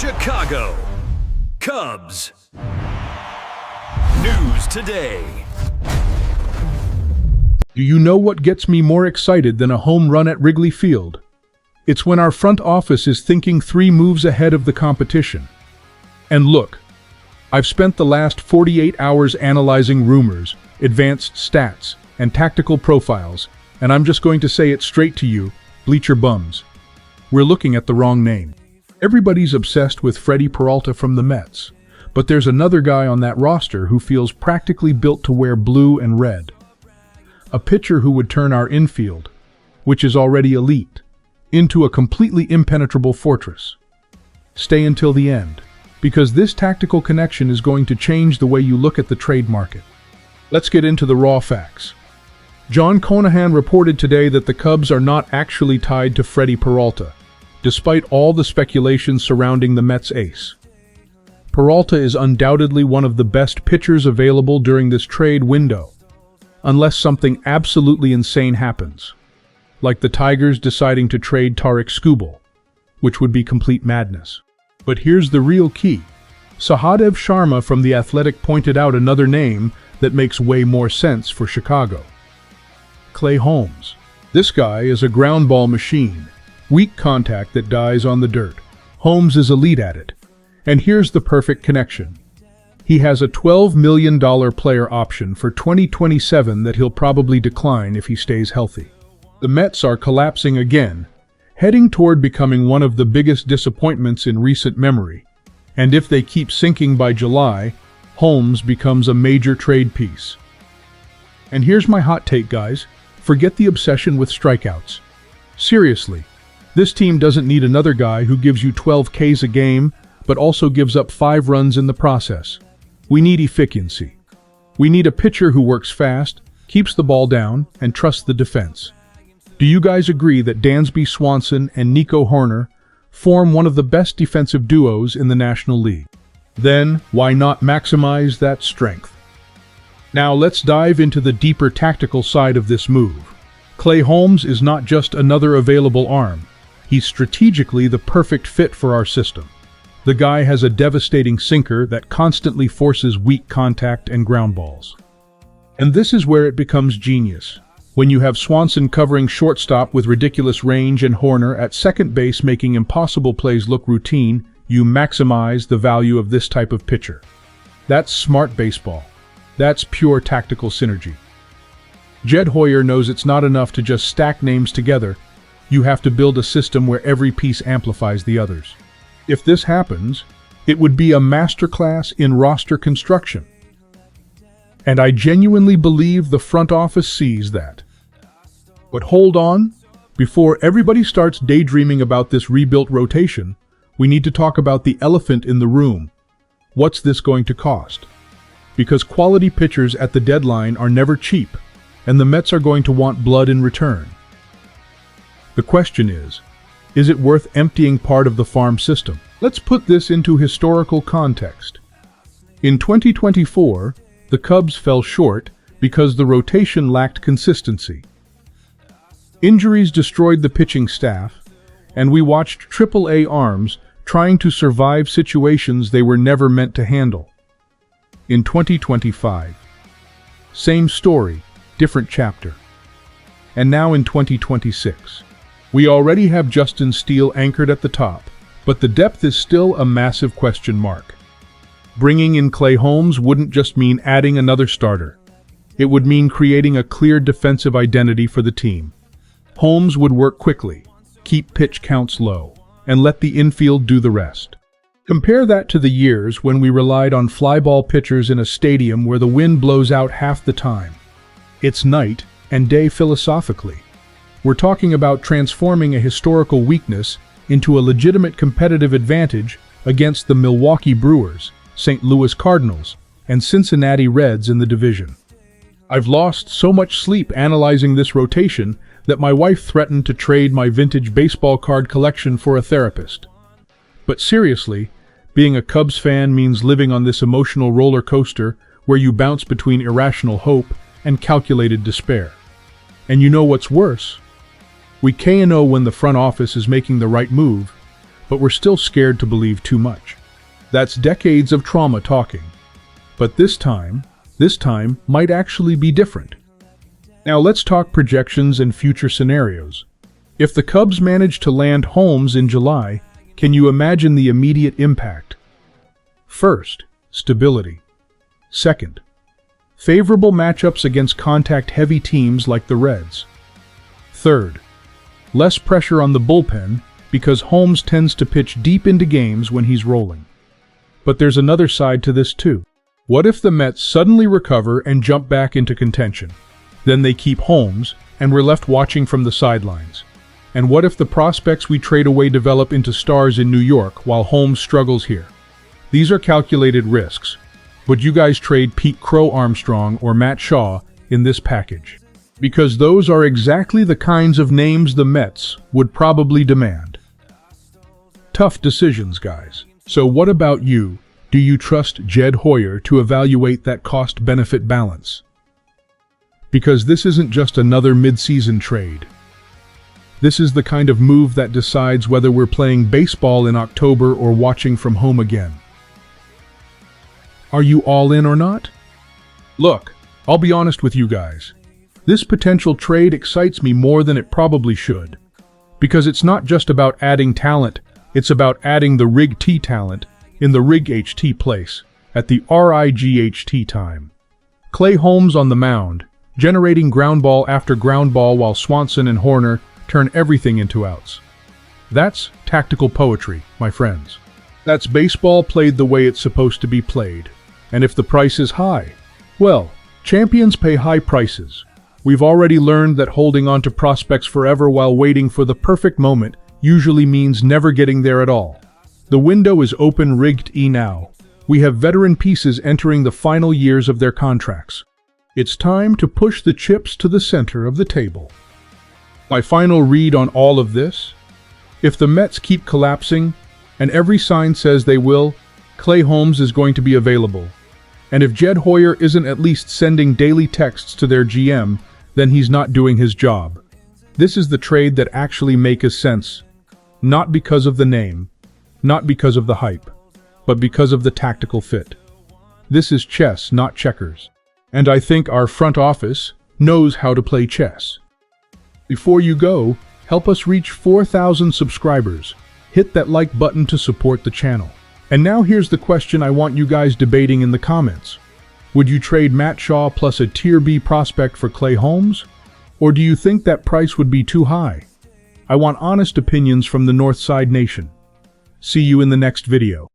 Chicago Cubs. News today. Do you know what gets me more excited than a home run at Wrigley Field? It's when our front office is thinking 3 moves ahead of the competition. And look, I've spent the last 48 hours analyzing rumors, advanced stats, and tactical profiles, and I'm just going to say it straight to you, bleacher bums. We're looking at the wrong name. Everybody's obsessed with Freddy Peralta from the Mets, but there's another guy on that roster who feels practically built to wear blue and red. A pitcher who would turn our infield, which is already elite, into a completely impenetrable fortress. Stay until the end, because this tactical connection is going to change the way you look at the trade market. Let's get into the raw facts. John Conahan reported today that the Cubs are not actually tied to Freddy Peralta, despite all the speculation surrounding the Mets ace. Peralta is undoubtedly one of the best pitchers available during this trade window, unless something absolutely insane happens, like the Tigers deciding to trade Tarik Skubal, which would be complete madness. But here's the real key. Sahadev Sharma from The Athletic pointed out another name that makes way more sense for Chicago. Clay Holmes. This guy is a ground ball machine, weak contact that dies on the dirt. Holmes is elite at it. And here's the perfect connection. He has a $12 million player option for 2027 that he'll probably decline if he stays healthy. The Mets are collapsing again, heading toward becoming one of the biggest disappointments in recent memory. And if they keep sinking by July, Holmes becomes a major trade piece. And here's my hot take, guys. Forget the obsession with strikeouts. Seriously, this team doesn't need another guy who gives you 12 Ks a game, but also gives up 5 runs in the process. We need efficiency. We need a pitcher who works fast, keeps the ball down, and trusts the defense. Do you guys agree that Dansby Swanson and Nico Hoerner form one of the best defensive duos in the National League? Then, why not maximize that strength? Now let's dive into the deeper tactical side of this move. Clay Holmes is not just another available arm. He's strategically the perfect fit for our system. The guy has a devastating sinker that constantly forces weak contact and ground balls. And this is where it becomes genius. When you have Swanson covering shortstop with ridiculous range and Hoerner at second base making impossible plays look routine, you maximize the value of this type of pitcher. That's smart baseball. That's pure tactical synergy. Jed Hoyer knows it's not enough to just stack names together. You have to build a system where every piece amplifies the others. If this happens, it would be a masterclass in roster construction. And I genuinely believe the front office sees that. But hold on, before everybody starts daydreaming about this rebuilt rotation, we need to talk about the elephant in the room. What's this going to cost? Because quality pitchers at the deadline are never cheap, and the Mets are going to want blood in return. The question is it worth emptying part of the farm system? Let's put this into historical context. In 2024, the Cubs fell short because the rotation lacked consistency. Injuries destroyed the pitching staff, and we watched Triple-A arms trying to survive situations they were never meant to handle. In 2025, same story, different chapter. And now in 2026, we already have Justin Steele anchored at the top, but the depth is still a massive question mark. Bringing in Clay Holmes wouldn't just mean adding another starter. It would mean creating a clear defensive identity for the team. Holmes would work quickly, keep pitch counts low, and let the infield do the rest. Compare that to the years when we relied on fly ball pitchers in a stadium where the wind blows out half the time. It's night and day philosophically. We're talking about transforming a historical weakness into a legitimate competitive advantage against the Milwaukee Brewers, St. Louis Cardinals, and Cincinnati Reds in the division. I've lost so much sleep analyzing this rotation that my wife threatened to trade my vintage baseball card collection for a therapist. But seriously, being a Cubs fan means living on this emotional roller coaster where you bounce between irrational hope and calculated despair. And you know what's worse? We K&O when the front office is making the right move, but we're still scared to believe too much. That's decades of trauma talking. But this time might actually be different. Now let's talk projections and future scenarios. If the Cubs manage to land Holmes in July, can you imagine the immediate impact? First, stability. Second, favorable matchups against contact-heavy teams like the Reds. Third, less pressure on the bullpen because Holmes tends to pitch deep into games when he's rolling. But there's another side to this too. What if the Mets suddenly recover and jump back into contention? Then they keep Holmes, and we're left watching from the sidelines. And what if the prospects we trade away develop into stars in New York while Holmes struggles here? These are calculated risks. Would you guys trade Pete Crow Armstrong or Matt Shaw in this package? Because those are exactly the kinds of names the Mets would probably demand. Tough decisions, guys. So what about you? Do you trust Jed Hoyer to evaluate that cost-benefit balance? Because this isn't just another mid-season trade. This is the kind of move that decides whether we're playing baseball in October or watching from home again. Are you all in or not? Look, I'll be honest with you guys. This potential trade excites me more than it probably should. Because it's not just about adding talent, it's about adding the Rig T talent in the Rig HT place, at the RIGHT time. Clay Holmes on the mound, generating ground ball after ground ball while Swanson and Horner turn everything into outs. That's tactical poetry, my friends. That's baseball played the way it's supposed to be played. And if the price is high, well, champions pay high prices. We've already learned that holding on to prospects forever while waiting for the perfect moment usually means never getting there at all. The window is open rigged now. We have veteran pieces entering the final years of their contracts. It's time to push the chips to the center of the table. My final read on all of this? If the Mets keep collapsing, and every sign says they will, Clay Holmes is going to be available. And if Jed Hoyer isn't at least sending daily texts to their GM, then he's not doing his job. This is the trade that actually makes sense. Not because of the name, not because of the hype, but because of the tactical fit. This is chess, not checkers. And I think our front office knows how to play chess. Before you go, help us reach 4,000 subscribers. Hit that like button to support the channel. And now here's the question I want you guys debating in the comments. Would you trade Matt Shaw plus a Tier B prospect for Clay Holmes? Or do you think that price would be too high? I want honest opinions from the Northside Nation. See you in the next video.